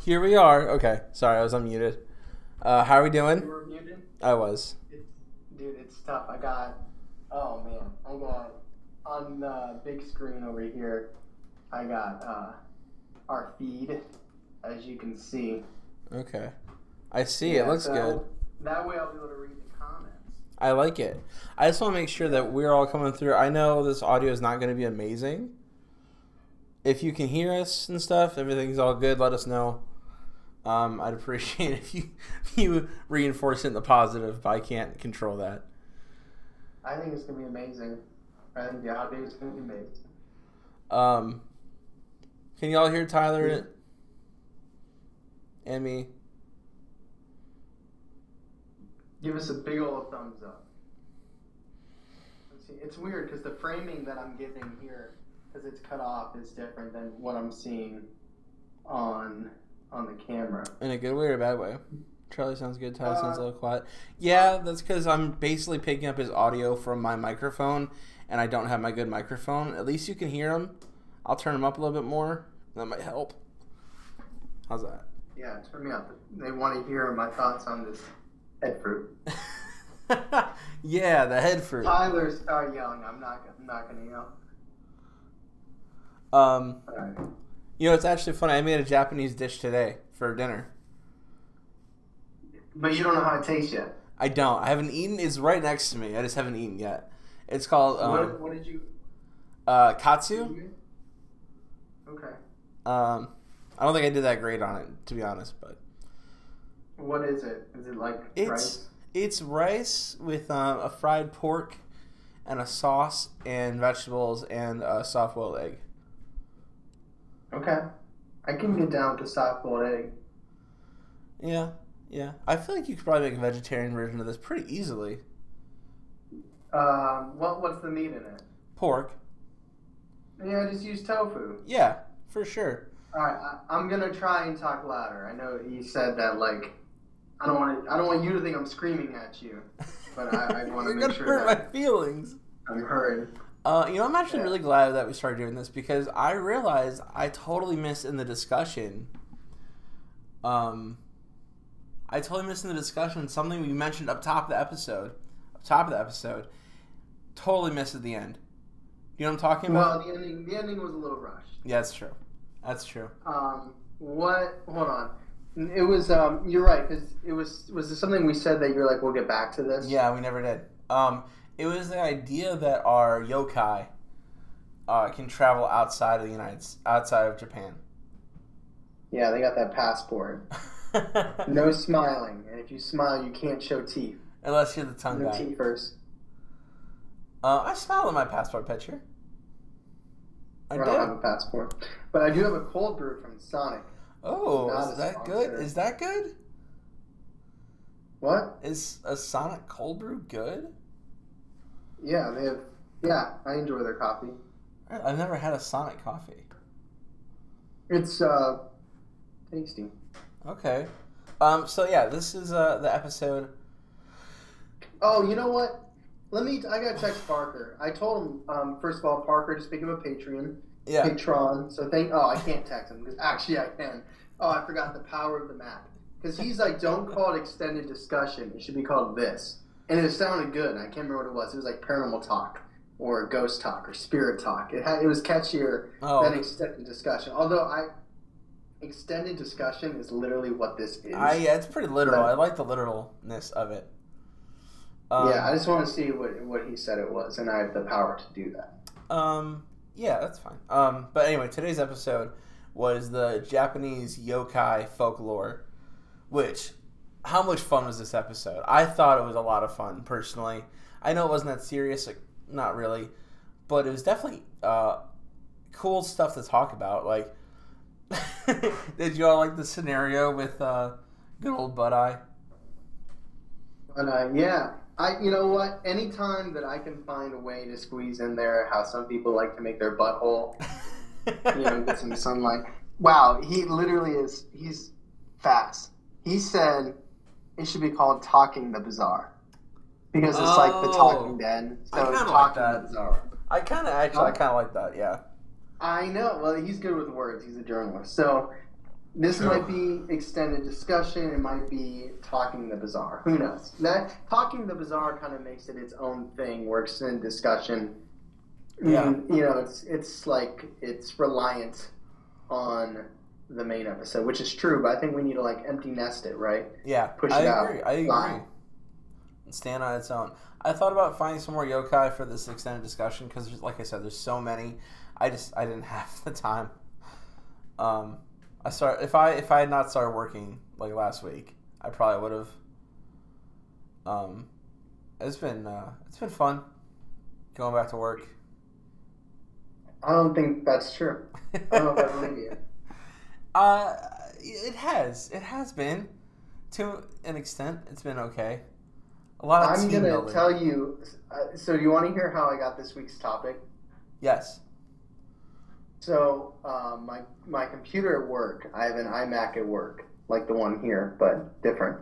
Here we are. Okay, sorry, I was unmuted. How are we doing? You were muted? I was. Dude, it's tough. Oh man, I got, on the big screen over here, I got our feed, as you can see. Okay. I see. Yeah, it looks so good. That way I'll be able to read the comments. I like it. I just want to make sure that we're all coming through. I know this audio is not going to be amazing. If you can hear us and stuff, everything's all good, let us know. I'd appreciate it if you reinforce it in the positive, but I can't control that. I think it's going to be amazing. I think the audio is going to be amazing. Can y'all hear Tyler and me? Give us a big old thumbs up. Let's see. It's weird because the framing that I'm getting here, because it's cut off, is different than what I'm seeing on the camera. In a good way or a bad way? Charlie sounds good. Tyler sounds a little quiet. Yeah, that's because I'm basically picking up his audio from my microphone, and I don't have my good microphone. At least you can hear him. I'll turn him up a little bit more. That might help. How's that? Yeah, turn me up. They want to hear my thoughts on this head fruit. Yeah, the head fruit. Tyler, start yelling. I'm not gonna yell. Right. You know, it's actually funny. I made a Japanese dish today for dinner. But you don't know how it tastes yet. I don't. I haven't eaten. It's right next to me. I just haven't eaten yet. It's called what did you? katsu. Okay. I don't think I did that great on it, to be honest. But what is it? Is it like rice? It's rice with a fried pork and a sauce and vegetables and a soft-boiled egg. Okay. I can get down with a soft-boiled egg. Yeah. I feel like you could probably make a vegetarian version of this pretty easily. What's the meat in it? Pork. Yeah, just use tofu. Yeah, for sure. All right, I'm gonna try and talk louder. I know you said that, like, I don't want you to think I'm screaming at you, but I want to make sure hurt that my feelings. I'm heard. I'm actually really glad that we started doing this because I realized I totally missed in the discussion. Something we mentioned up top of the episode. Totally missed at the end. You know what I'm talking about? Well, the ending was a little rushed. Yeah, that's true. Hold on. It was you're right, because was there something we said that you're like, we'll get back to this? Yeah, we never did. It was the idea that our yokai can travel outside of Japan. Yeah, they got that passport. No smiling, and if you smile, you can't show teeth. Unless you're the tongue guy. No teeth first. I smiled at my passport picture. I don't have a passport, but I do have a cold brew from Sonic. Oh, is that good? Is that good? What? Is a Sonic cold brew good? Yeah, they have. Yeah, I enjoy their coffee. I've never had a Sonic coffee. It's tasty. Okay. So yeah, this is the episode. Oh, you know what? I gotta text Parker. I told him, first of all, Parker, just became a Patreon. Yeah. Patron. So I can't text him because actually I can. Oh, I forgot the power of the map. Because he's like, don't call it extended discussion. It should be called this. And it sounded good. I can't remember what it was. It was like paranormal talk or ghost talk or spirit talk. It was catchier than extended discussion. Although extended discussion is literally what this is. Yeah, it's pretty literal. I like the literalness of it. Yeah, I just want to see what he said it was, and I have the power to do that. Yeah, that's fine. But anyway, today's episode was the Japanese Yokai Folklore, which, how much fun was this episode? I thought it was a lot of fun, personally. I know it wasn't that serious, like, not really, but it was definitely cool stuff to talk about. Like, did you all like the scenario with good old Bud Eye? Yeah. You know what? Anytime that I can find a way to squeeze in there how some people like to make their butthole, get some sunlight. Wow, he literally he's fast. He said it should be called Talking the Bizarre. Because it's like the Talking Dead. So it's Talking the Bizarre. I kind of like that, yeah. I know. Well, he's good with words. He's a journalist. So This True. might be extended discussion. It might be talking the bizarre. Who knows? That talking the bizarre kind of makes it its own thing. Where extended discussion, Yeah. it's like it's reliant on the main episode, which is true. But I think we need to like empty nest it, right? Yeah, Push I it out. agree. I agree. Stand on its own. I thought about finding some more yokai for this extended discussion because, like I said, there's so many. I didn't have the time. If I had not started working like last week, I probably would have. It's been fun going back to work. I don't think that's true. I don't know if I believe you. It has been to an extent. It's been okay. A lot of I'm team gonna building. tell you. So, do you want to hear how I got this week's topic? Yes. So, my computer at work, I have an iMac at work, like the one here, but different.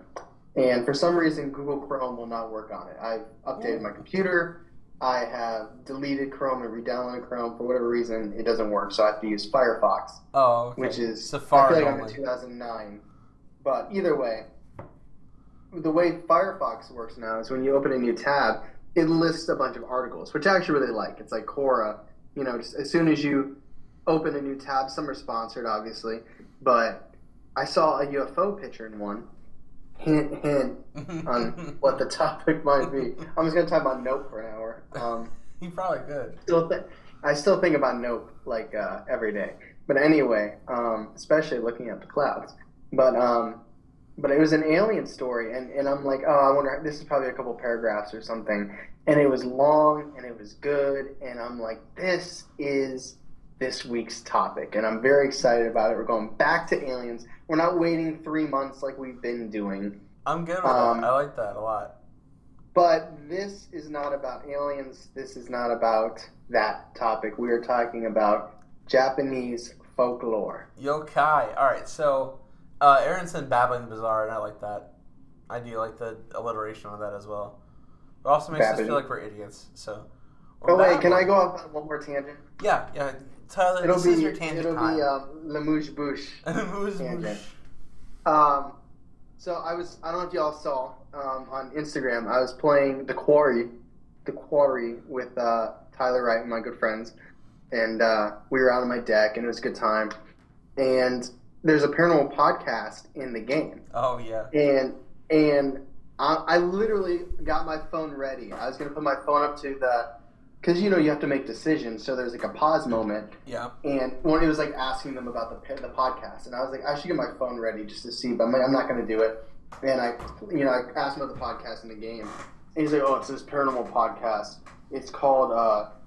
And for some reason, Google Chrome will not work on it. I've updated my computer. I have deleted Chrome and re-downloaded Chrome. For whatever reason, it doesn't work, so I have to use Firefox, Oh, okay. which is Safari I feel like I'm only. in 2009. But either way, the way Firefox works now is when you open a new tab, it lists a bunch of articles, which I actually really like. It's like Quora, just as soon as you open a new tab, some are sponsored, obviously, but I saw a UFO picture in one. Hint on what the topic might be. I'm just gonna talk about Nope for an hour. You probably could. I still think about Nope like every day. But anyway, especially looking at the clouds. But it was an alien story, and I'm like, oh, I wonder. This is probably a couple paragraphs or something, and it was long and it was good, and I'm like, this is this week's topic, and I'm very excited about it. We're going back to aliens. We're not waiting 3 months like we've been doing. I'm good with that. I like that a lot. But this is not about aliens. This is not about that topic. We are talking about Japanese folklore. Yokai. All right, so Aaron said babbling bizarre, and I like that. I do like the alliteration of that as well. It also makes us feel like we're idiots. So. Oh wait, can I go off on one more tangent? Yeah. Tyler, this is your tangent time. It'll be Lamouche Bouche tangent. So I don't know if y'all saw on Instagram, I was playing The Quarry with Tyler Wright and my good friends, and we were out on my deck, and it was a good time. And there's a paranormal podcast in the game. Oh yeah. And I literally got my phone ready. I was gonna put my phone up to because you have to make decisions, so there's like a pause moment. Yeah. And when it was like asking them about the podcast, and I was like, I should get my phone ready just to see, but I'm not going to do it. And I asked him about the podcast in the game, and he's like, oh, it's this paranormal podcast. It's called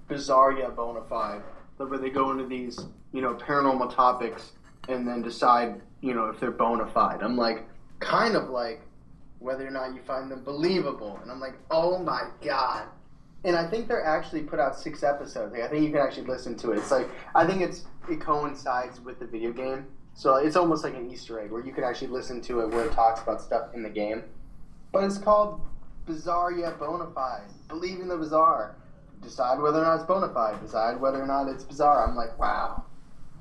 Bizarre Yet Bonafide, where they go into these paranormal topics and then decide if they're bona fide. I'm like, kind of like whether or not you find them believable, and I'm like, oh my god. And I think they're actually put out 6 episodes. Like, I think you can actually listen to it. It's like, I think it coincides with the video game. So it's almost like an Easter egg where you can actually listen to it where it talks about stuff in the game. But it's called Bizarre Yet Bonafide. Believe in the bizarre. Decide whether or not it's bona fide. Decide whether or not it's bizarre. I'm like, wow.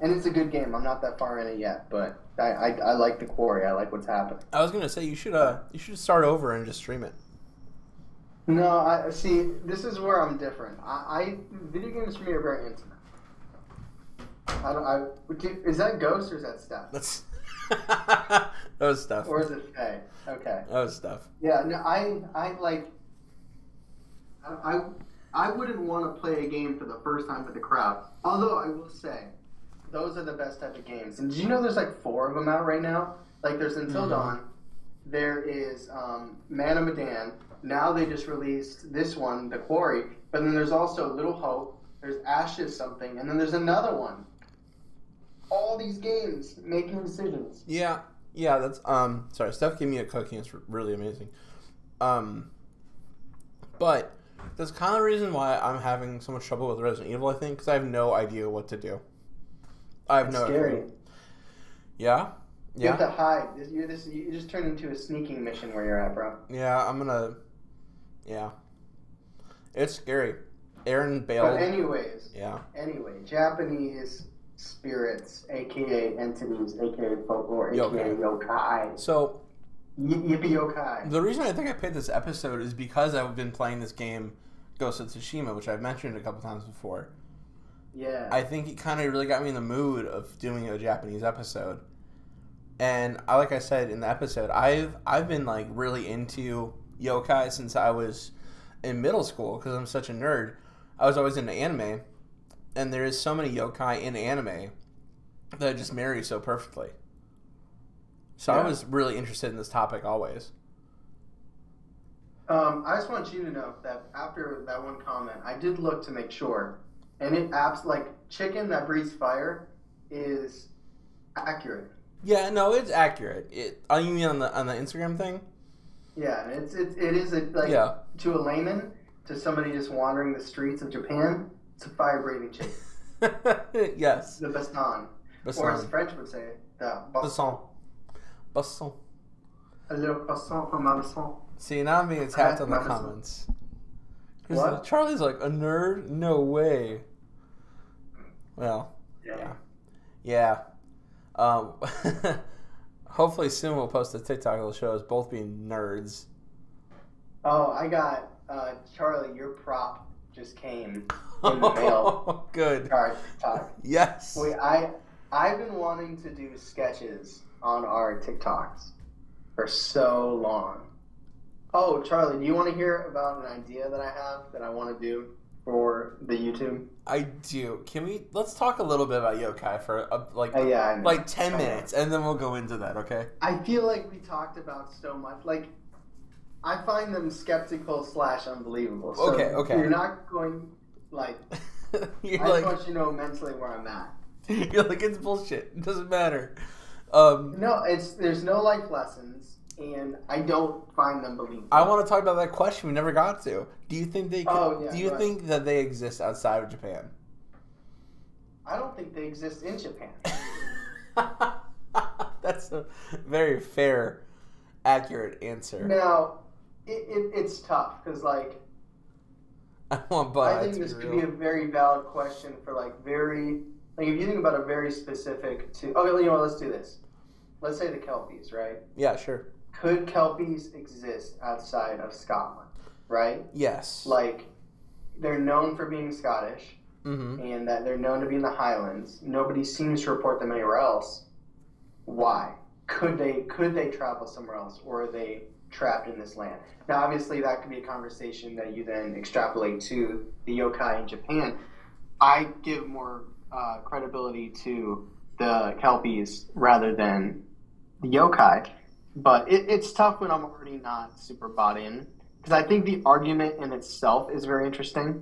And it's a good game. I'm not that far in it yet, but I like The Quarry. I like what's happening. I was gonna say you should start over and just stream it. No, I see. This is where I'm different. Video games for me are very intimate. Is that Ghost or is that Steph? That's that was stuff. Or is it Faye? Okay. That was stuff. Yeah. No, I wouldn't want to play a game for the first time with the crowd. Although I will say, those are the best type of games. And did you know there's like 4 of them out right now? Like there's Until Dawn. There is Man of Medan. Now they just released this one, The Quarry, but then there's also Little Hope, there's Ashes something, and then there's another one. All these games making decisions. Yeah, that's sorry, Steph gave me a cookie, it's really amazing. But that's kind of the reason why I'm having so much trouble with Resident Evil, I think, because I have no idea what to do. I have no scary. idea. Yeah? You have to hide. You just turned into a sneaking mission where you're at, bro. Yeah, yeah. It's scary. Aaron bailed. But anyways. Yeah. Anyway, Japanese spirits, aka entities, aka folklore, aka Yokai. yokai. So, Yippee yokai. the reason I think I picked this episode is because I've been playing this game, Ghost of Tsushima, which I've mentioned a couple times before. Yeah. I think it kind of really got me in the mood of doing a Japanese episode. And like I said in the episode, I've been like really into yokai since I was in middle school because I'm such a nerd. I was always into anime, and there is so many yokai in anime that just marry so perfectly. So I was really interested in this topic always. I just want you to know that after that one comment, I did look to make sure, and it apps like chicken that breathes fire is accurate. Yeah, no, it's accurate. You mean on the Instagram thing? Yeah, it is to a layman, to somebody just wandering the streets of Japan, it's a fire-breathing chicken. Yes. The baston. Or as French would say, the baston. Baston. A little baston from ma baston. See, now I'm being attacked on the comments. What? Charlie's like, a nerd? No way. Well, yeah. Hopefully soon we'll post a TikTok that'll show us both being nerds. Oh, I got Charlie. Your prop just came in the mail. Good. All right, TikTok. Yes. Wait, I've been wanting to do sketches on our TikToks for so long. Oh, Charlie, do you want to hear about an idea that I have that I want to do for the YouTube? I do. Let's talk a little bit about yokai for like 10 minutes, and then we'll go into that, okay? I feel like we talked about so much. Like, I find them skeptical / unbelievable. So okay. You're not going, like, I just want you to know mentally where I'm at. You're like, it's bullshit. It doesn't matter. No, there's no life lessons, and I don't find them believable. I want to talk about that question we never got to. Do you think they? Do you think that they exist outside of Japan? I don't think they exist in Japan. That's a very fair, accurate answer. Now, it's tough because like I think this could be a very valid question for if you think about a very specific okay, you know what, let's do this. Let's say the Kelpies, right? Yeah, sure. Could Kelpies exist outside of Scotland, right? Yes. Like, they're known for being Scottish, and that they're known to be in the Highlands. Nobody seems to report them anywhere else. Why? Could they travel somewhere else, or are they trapped in this land? Now, obviously, that could be a conversation that you then extrapolate to the yokai in Japan. I give more credibility to the Kelpies rather than the yokai. But it's tough when I'm already not super bought in. Because I think the argument in itself is very interesting.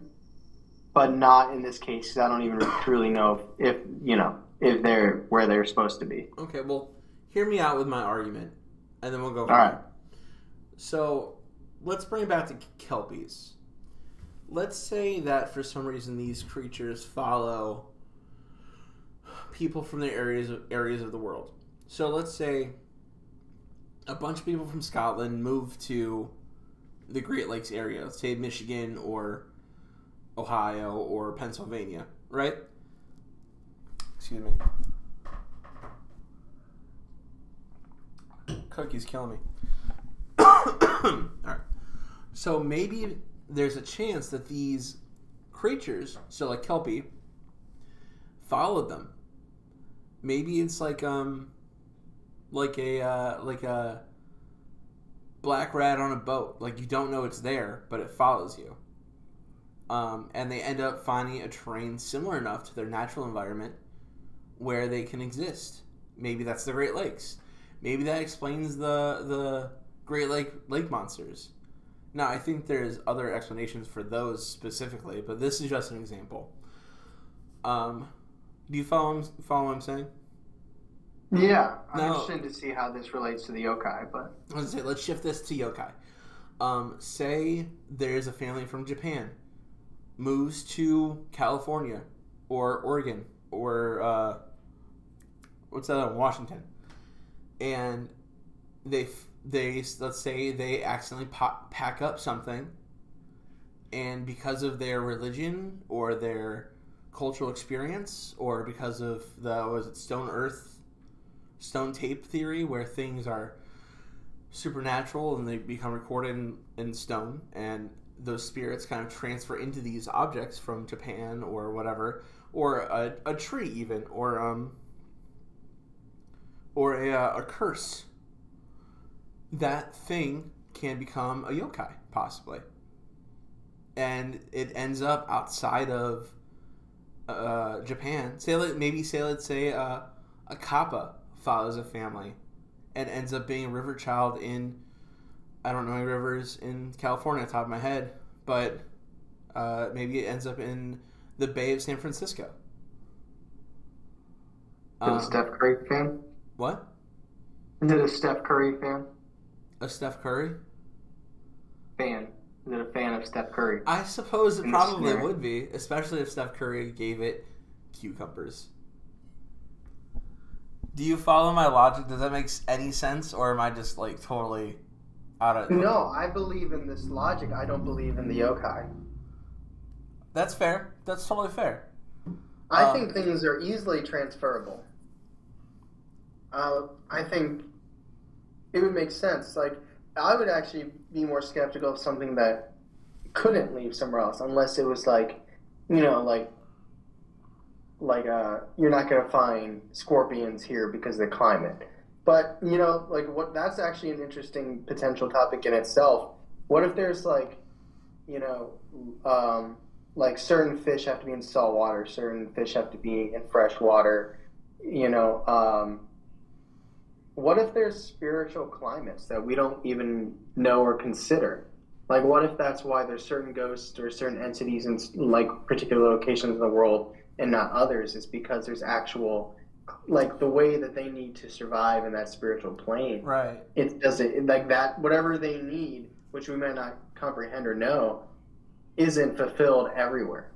But not in this case, because I don't even truly know if they're where they're supposed to be. Okay, well, hear me out with my argument. And then we'll go from there. All right. So, let's bring it back to Kelpies. Let's say that for some reason these creatures follow people from the areas of the world. So let's say a bunch of people from Scotland move to the Great Lakes area, let's say Michigan or Ohio or Pennsylvania, right? Excuse me. Cookie's killing me. All right. So maybe there's a chance that these creatures, so like Kelpie, followed them. Maybe it's like a black rat on a boat. Like, you don't know it's there, but it follows you. And they end up finding a terrain similar enough to their natural environment where they can exist. Maybe that's the Great Lakes. Maybe that explains the Great Lake monsters. Now, I think there's other explanations for those specifically, but this is just an example. Do you follow what I'm saying? Yeah, I'm interested to see how this relates to the yokai, but I was gonna say, let's shift this to yokai. Say there's a family from Japan, moves to California or Oregon or Washington, and they let's say they accidentally pack up something, and because of their religion or their cultural experience, or because of the stone tape theory, where things are supernatural and they become recorded in stone, and those spirits kind of transfer into these objects from Japan or whatever, or a tree even, or a curse. That thing can become a yokai, possibly. And it ends up outside of Japan. Let's say a kappa follows a family and ends up being a river child in, I don't know any rivers in California off the top of my head, but maybe it ends up in the Bay of San Francisco. Is it a Steph Curry fan? What? Is it a Steph Curry fan? A Steph Curry? Fan. Is it a fan of Steph Curry? I suppose it probably would be, especially if Steph Curry gave it cucumbers. Do you follow my logic? Does that make any sense, or am I just like totally out of? No, I believe in this logic. I don't believe in the yokai. That's fair. That's totally fair. I think things are easily transferable. I think it would make sense. Like, I would actually be more skeptical of something that couldn't leave somewhere else, unless it was like, you know, like you're not going to find scorpions here because of the climate. But, you know, like, that's actually an interesting potential topic in itself. What if there's like, you know, like certain fish have to be in salt water, certain fish have to be in fresh water, you know, what if there's spiritual climates that we don't even know or consider? Like, what if that's why there's certain ghosts or certain entities in like particular locations in the world and not others? Is because there's actual, like, the way that they need to survive in that spiritual plane. Right. It doesn't, like, that, whatever they need, which we may not comprehend or know, isn't fulfilled everywhere.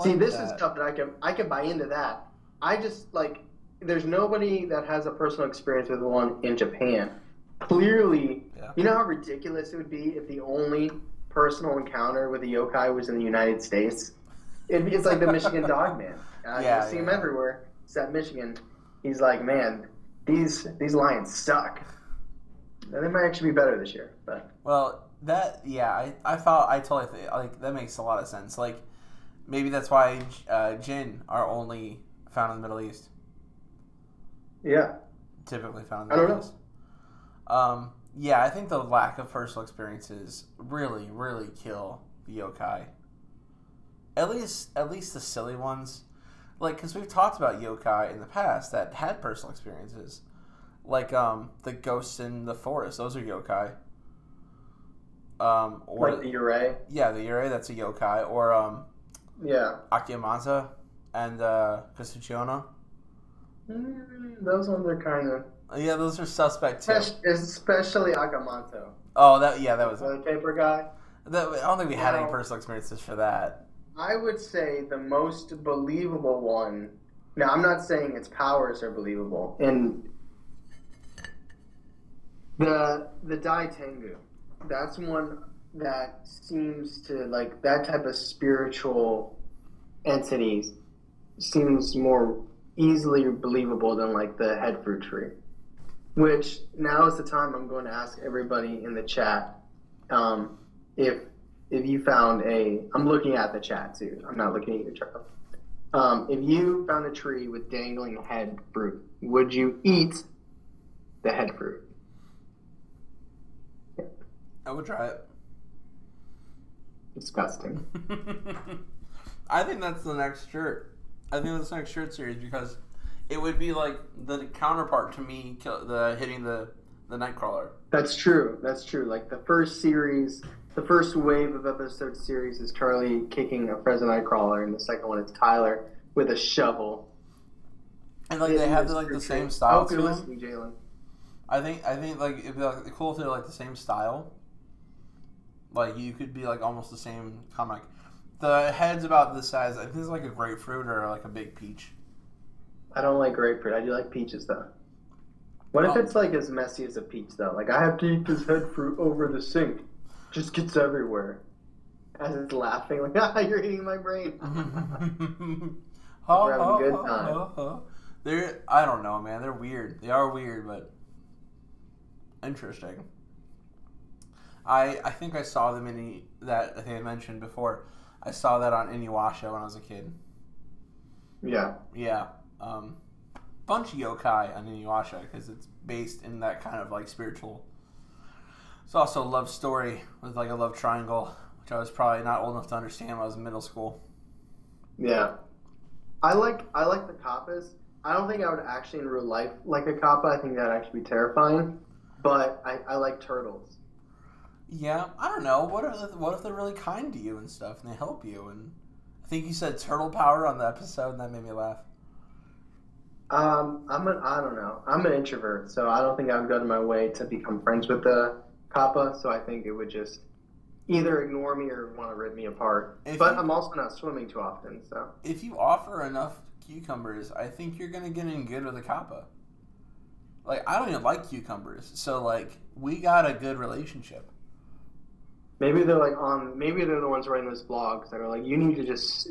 See, this is stuff that I can buy into that. I just, like, there's nobody that has a personal experience with one in Japan. Clearly, you know how ridiculous it would be if the only personal encounter with a yokai was in the United States? It's like the Michigan dog man. You see him everywhere. Except Michigan. He's like, man, these lions suck. And they might actually be better this year. But well, I totally think, like, that makes a lot of sense. Like, maybe that's why jinn are only found in the Middle East. Yeah. Typically found in the Middle East. Yeah, I think the lack of personal experiences really, really kill the yokai. At least the silly ones. Like, because we've talked about yokai in the past that had personal experiences. Like, the ghosts in the forest. Those are yokai. Or like the Yurei? Yeah, the Yurei, that's a yokai. Or, Akiyamaza and Kasuchiona. Those ones are kind of... Yeah, those are suspect too. Especially Akamanto. Oh, that was... The paper guy? I don't think we had any personal experiences for that. I would say the most believable one... Now, I'm not saying its powers are believable. And the Dai Tengu, that's one that seems to, like, that type of spiritual entities seems more easily believable than, like, the head fruit tree. Which, now is the time I'm going to ask everybody in the chat if you found I'm looking at the chat too, I'm not looking at your chart. If you found a tree with dangling head fruit, would you eat the head fruit? I would try it. Disgusting. I think that's the next shirt. I think that's the next shirt series because it would be like the counterpart to me hitting the Nightcrawler. That's true. Like, the first series, the first wave of episode series is Charlie kicking a Fresno Nightcrawler, and the second one is Tyler with a shovel. And like they have like the same style. I hope you're listening, Jalen. I think like it'd be like cool if they're like the same style. Like, you could be like almost the same comic. The head's about this size. I think it's like a grapefruit or like a big peach. I don't like grapefruit. I do like peaches, though. What if it's, like, as messy as a peach, though? Like, I have to eat this head fruit over the sink. Just gets everywhere. As it's laughing, like, you're eating my brain. Like we're having a good time. I don't know, man. They're weird. They are weird, but interesting. I think I saw them I think I mentioned before. I saw that on Inuyasha when I was a kid. Yeah. Yeah. Bunch of yokai on Inuyasha because it's based in that kind of like spiritual. It's also a love story with like a love triangle, which I was probably not old enough to understand when I was in middle school. Yeah. I like the kappas. I don't think I would actually in real life like a kappa. I think that'd actually be terrifying. But I like turtles. Yeah, I don't know. What if they're really kind to you and stuff, and they help you? And I think you said turtle power on the episode, and that made me laugh. I don't know. I'm an introvert, so I don't think I would go to my way to become friends with the kappa. So I think it would just either ignore me or want to rip me apart. I'm also not swimming too often, so. If you offer enough cucumbers, I think you're gonna get in good with a kappa. Like, I don't even like cucumbers, so like we got a good relationship. Maybe they're maybe they're the ones writing those blogs that are like, you need to just,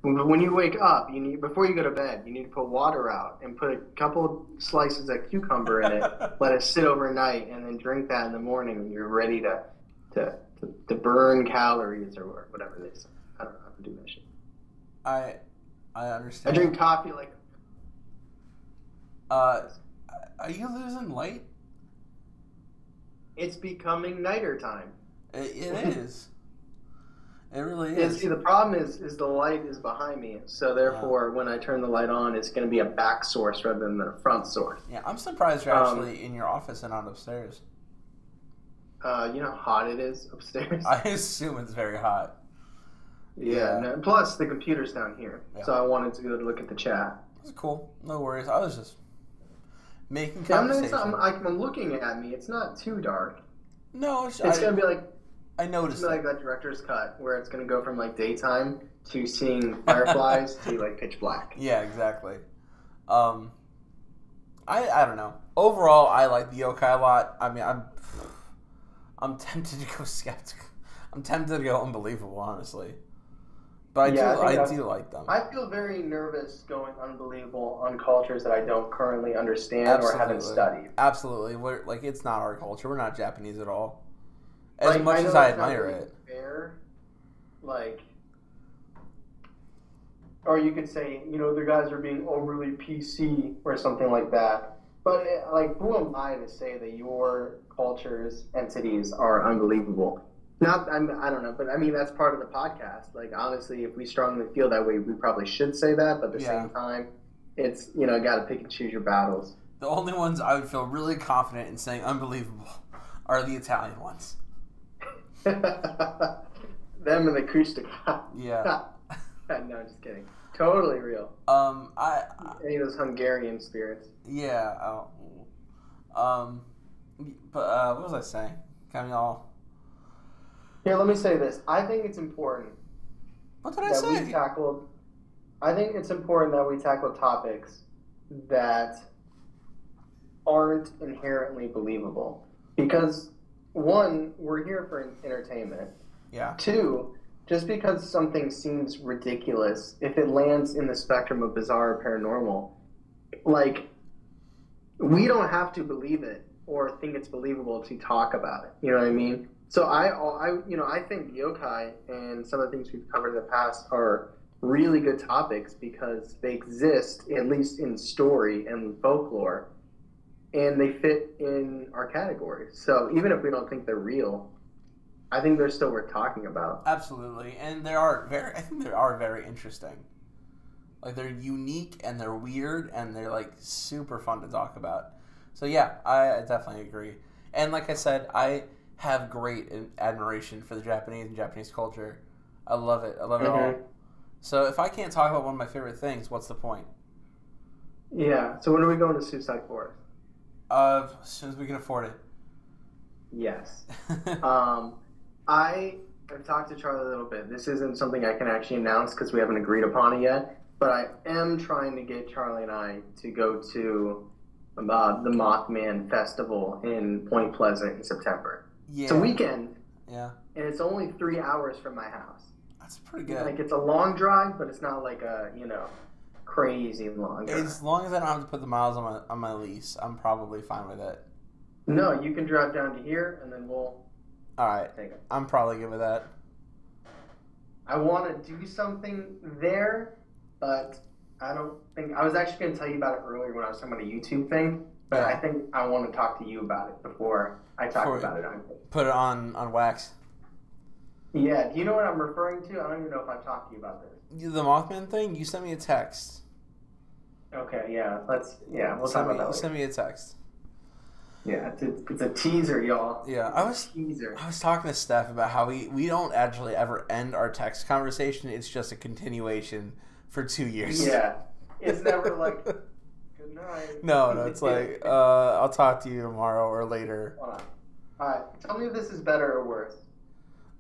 when you wake up, before you go to bed, you need to put water out and put a couple slices of cucumber in it, let it sit overnight, and then drink that in the morning when you're ready to burn calories or whatever they say. I don't know how to do that shit. I understand. I drink coffee like. Are you losing light? It's becoming nighter time. It is. It really is. See, the problem is the light is behind me, so therefore, when I turn the light on, it's going to be a back source rather than a front source. Yeah, I'm surprised you're actually in your office and not upstairs. You know how hot it is upstairs? I assume it's very hot. Yeah. No, plus, the computer's down here, so I wanted to go look at the chat. It's cool. No worries. I was just making conversation. I'm looking at me. It's not too dark. No, it's going to be like. I noticed like that director's cut where it's going to go from like daytime to seeing fireflies to like pitch black. Yeah, exactly. I don't know. Overall, I like the yokai a lot. I mean, I'm tempted to go skeptical. I'm tempted to go unbelievable, honestly. But I do like them. I feel very nervous going unbelievable on cultures that I don't currently understand or haven't studied. Absolutely. It's not our culture. We're not Japanese at all. As much as I admire it. Fair, or you could say, the guys are being overly PC or something like that. But who am I to say that your culture's entities are unbelievable? I don't know, but I mean that's part of the podcast. Like honestly, if we strongly feel that way, we probably should say that. But at the same time, it's got to pick and choose your battles. The only ones I would feel really confident in saying unbelievable are the Italian ones. Them and the Krustica. Yeah. No, just kidding. Totally real. Any of those Hungarian spirits. Yeah. But what was I saying? Got me all. Here, let me say this. I think it's important. What did I say? I think it's important that we tackle topics that aren't inherently believable. Because, one, we're here for entertainment. Yeah. Two, just because something seems ridiculous, if it lands in the spectrum of bizarre or paranormal, we don't have to believe it or think it's believable to talk about it. You know what I mean? So I think yokai and some of the things we've covered in the past are really good topics because they exist, at least in story and folklore, and they fit in our categories. So even if we don't think they're real, I think they're still worth talking about. Absolutely, and I think they are very interesting. Like they're unique and they're weird and they're like super fun to talk about. So yeah, I definitely agree. And like I said, I have great admiration for the Japanese and Japanese culture. I love it. I love it all. So if I can't talk about one of my favorite things, what's the point? Yeah. So when are we going to Suicide Forest? As soon as we can afford it. Yes. I've talked to Charlie a little bit. This isn't something I can actually announce because we haven't agreed upon it yet. But I am trying to get Charlie and I to go to the Mothman Festival in Point Pleasant in September. Yeah. It's a weekend. Yeah. And it's only 3 hours from my house. That's pretty good. It's a long drive, but it's not like crazy long drive. As long as I don't have to put the miles on my lease, I'm probably fine with it. No, you can drive down to here, and then we'll Alright, take it. I'm probably good with that. I want to do something there, but I don't think... I was actually going to tell you about it earlier when I was talking about a YouTube thing, but I think I want to talk to you about it before I talk about it. Put it on wax. Yeah, do you know what I'm referring to? I don't even know if I've talked to you about this. The Mothman thing? You sent me a text. Okay, yeah, we'll talk about that later. Send me a text. Yeah, it's a teaser, y'all. Yeah, I was talking to Steph about how we don't actually ever end our text conversation. It's just a continuation for 2 years. Yeah, it's never like, good night. No, it's like, I'll talk to you tomorrow or later. Hold on. All right, tell me if this is better or worse.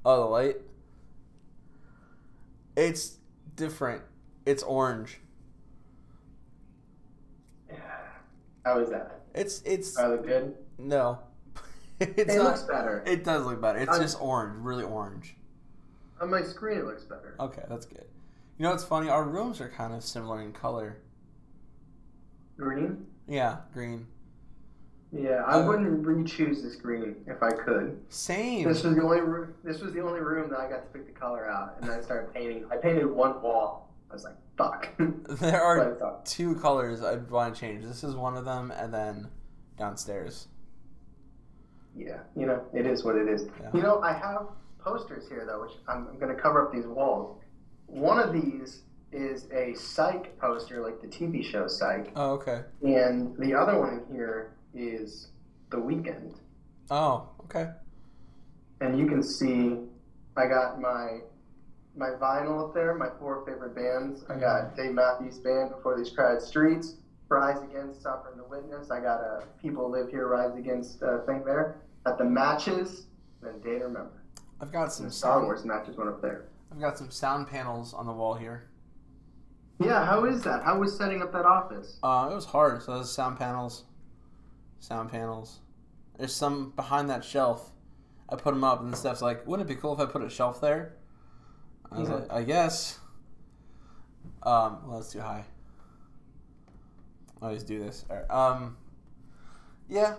Oh, the light? It's different. It's orange. How is that? It's. Are they good? No. It looks better. It does look better. It's just orange, really orange. On my screen, it looks better. Okay, that's good. You know what's funny? Our rooms are kind of similar in color. Green? Yeah, green. Yeah, I wouldn't re-choose this green if I could. Same. This was the only room that I got to pick the color out, and then I started painting. I painted one wall. I was like, fuck. There are 2 colors I'd want to change. This is one of them, and then downstairs. Yeah, it is what it is. Yeah. I have posters here, though, which I'm going to cover up these walls. One of these is a Psych poster, like the TV show Psych. Oh, okay. And the other one in here is The Weeknd. Oh, okay. And you can see I got my vinyl up there, my 4 favorite bands. I got Dave Matthews Band, Before These Crowded Streets, Rise Against, Suffering the Witness. I got a People Live Here, Rise Against thing there. Got the Matches, and Day to Remember. I've got some Star Wars Matches one up there. I've got some sound panels on the wall here. Yeah, how is that? How was setting up that office? It was hard. So those sound panels. There's some behind that shelf. I put them up, and Steph's like, "Wouldn't it be cool if I put a shelf there?" I was like, "I guess." Well, that's too high. I always do this. All right. Yeah.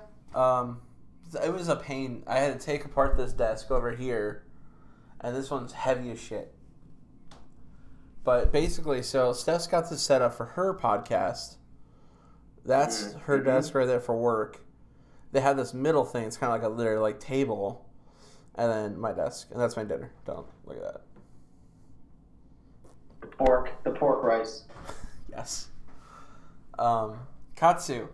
It was a pain. I had to take apart this desk over here, and this one's heavy as shit. But basically, so Steph's got this set up for her podcast. That's her desk right there for work. They have this middle thing. It's kind of like a literally table, and then my desk, and that's my dinner. Don't look at that. The pork rice. Yes. Katsu.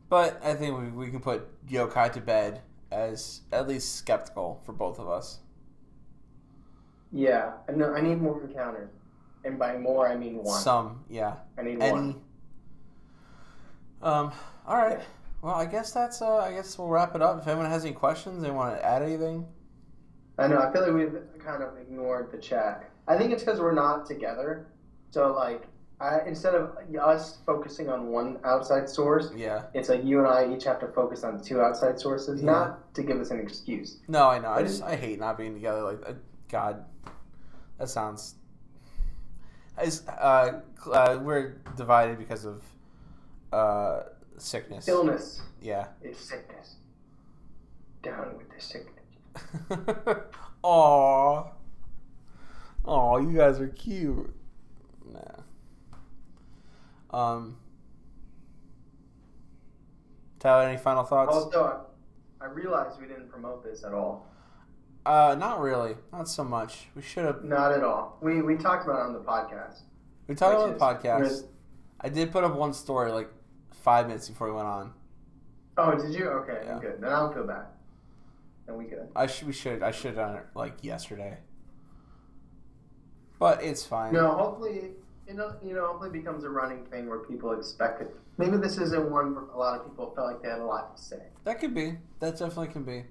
But I think we can put Yokai to bed as at least skeptical for both of us. Yeah, no, I need more encounters, and by more I mean one. Some, yeah. I need one. All right. Yeah. Well, I guess that's. I guess we'll wrap it up. If anyone has any questions, they want to add anything. I know. I feel like we've kind of ignored the chat. I think it's because we're not together. So instead of us focusing on one outside source, it's like you and I each have to focus on 2 outside sources, not to give us an excuse. No, I know. I hate not being together. Like, God, that sounds. We're divided because of sickness. Illness. Yeah. It's sickness. Down with the sickness. Aww. Aw, you guys are cute. Nah. Tyler, any final thoughts? Also, I realized we didn't promote this at all. Not really. Not so much. We should have. Not at all. We talked about it on the podcast. We talked about the podcast. I did put up one story 5 minutes before we went on. Oh, did you? Okay, yeah. Good. Then I don't feel bad. Then we good. I should have done it yesterday. But it's fine. No, hopefully, hopefully it becomes a running thing where people expect it. Maybe this isn't one where a lot of people felt like they had a lot to say. That could be. That definitely can be.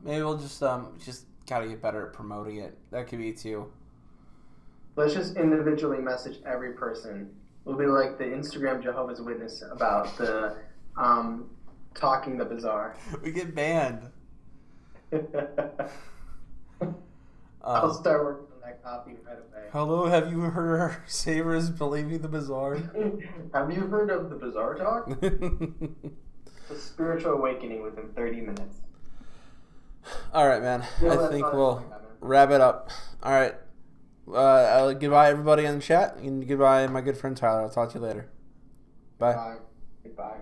Maybe we'll just gotta get better at promoting it. That could be too. Let's just individually message every person. We'll be like the Instagram Jehovah's Witness about the talking the bizarre. We get banned. I'll start working on that copy right away. Hello, have you heard Savers believing the bizarre? Have you heard of the Bizarre Talk? The spiritual awakening within 30 minutes. All right, man. Yeah, I think we'll wrap it up. All right. Goodbye, everybody in the chat, and goodbye, my good friend Tyler. I'll talk to you later. Bye. Goodbye.